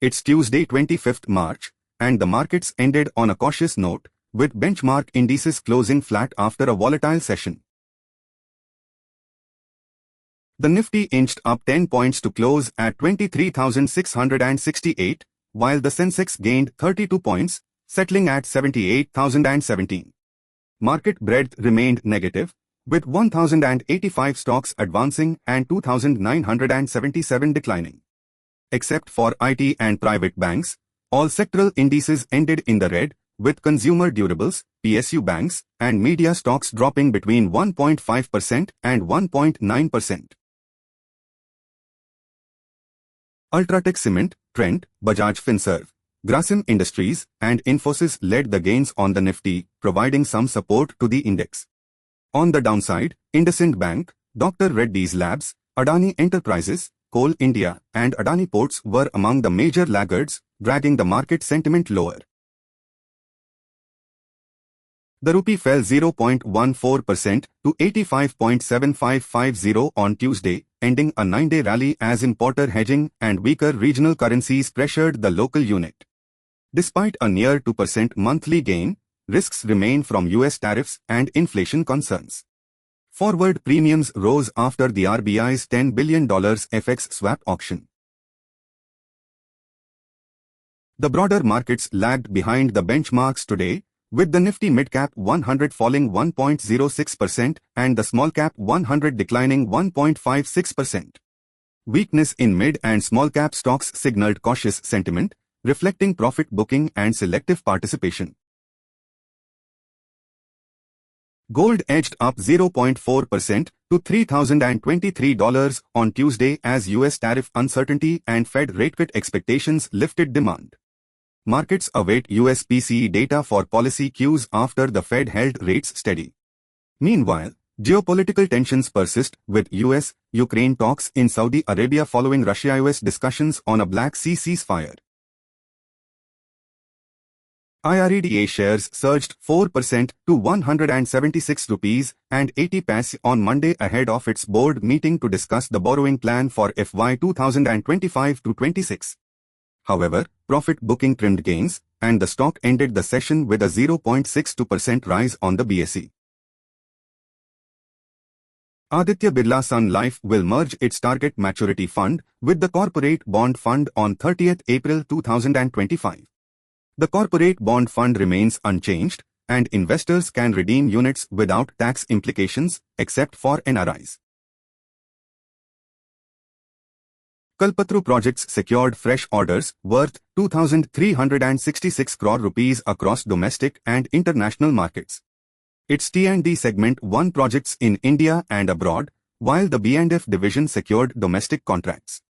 It's Tuesday 25th March, and the markets ended on a cautious note, with benchmark indices closing flat after a volatile session. The Nifty inched up 10 points to close at 23,668, while the Sensex gained 32 points, settling at 78,017. Market breadth remained negative, with 1,085 stocks advancing and 2,977 declining. Except for IT and private banks, all sectoral indices ended in the red, with consumer durables, PSU banks, and media stocks dropping between 1.5% and 1.9%. Ultratech Cement, Trent, Bajaj Finserv, Grasim Industries, and Infosys led the gains on the Nifty, providing some support to the index. On the downside, IndusInd Bank, Dr. Reddy's Labs, Adani Enterprises, Coal India, and Adani Ports were among the major laggards, dragging the market sentiment lower. The rupee fell 0.14% to 85.7550 on Tuesday, ending a 9-day rally as importer hedging and weaker regional currencies pressured the local unit. Despite a near 2% monthly gain, risks remain from US tariffs and inflation concerns. Forward premiums rose after the RBI's $10 billion FX swap auction. The broader markets lagged behind the benchmarks today, with the Nifty Midcap 100 falling 1.06% and the Smallcap 100 declining 1.56%. Weakness in mid and small-cap stocks signaled cautious sentiment, reflecting profit booking and selective participation. Gold edged up 0.4% to $3,023 on Tuesday as US tariff uncertainty and Fed rate cut expectations lifted demand. Markets await US PCE data for policy cues after the Fed held rates steady. Meanwhile, geopolitical tensions persist with US-Ukraine talks in Saudi Arabia following Russia-US discussions on a Black Sea ceasefire. IREDA shares surged 4% to 176 rupees and 80 paise on Monday ahead of its board meeting to discuss the borrowing plan for FY 2025-26. However, profit booking trimmed gains, and the stock ended the session with a 0.62% rise on the BSE. Aditya Birla Sun Life will merge its target maturity fund with the corporate bond fund on 30th April 2025. The corporate bond fund remains unchanged, and investors can redeem units without tax implications, except for NRIs. Kalpataru projects secured fresh orders worth 2,366 crore rupees across domestic and international markets. Its T&D segment won projects in India and abroad, while the B&F division secured domestic contracts.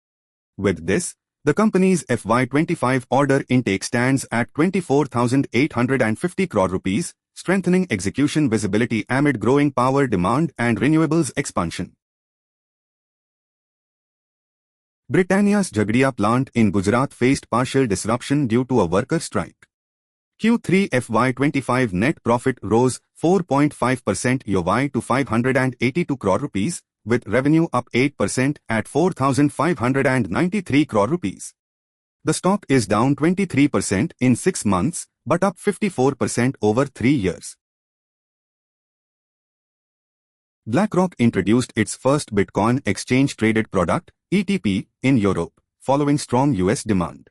With this, the company's FY25 order intake stands at 24,850 crore rupees, strengthening execution visibility amid growing power demand and renewables expansion. Britannia's Jhagadia plant in Gujarat faced partial disruption due to a worker strike. Q3 FY25 net profit rose 4.5% YoY to 582 crore rupees, with revenue up 8% at 4,593 crore rupees. The stock is down 23% in 6 months, but up 54% over 3 years. BlackRock introduced its first Bitcoin exchange-traded product, ETP, in Europe, following strong US demand.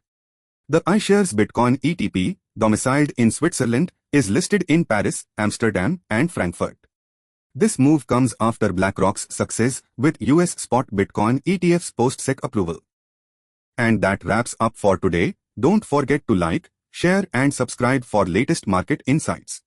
The iShares Bitcoin ETP, domiciled in Switzerland, is listed in Paris, Amsterdam, and Frankfurt. This move comes after BlackRock's success with US spot Bitcoin ETF's post-SEC approval. And that wraps up for today. Don't forget to like, share and subscribe for latest market insights.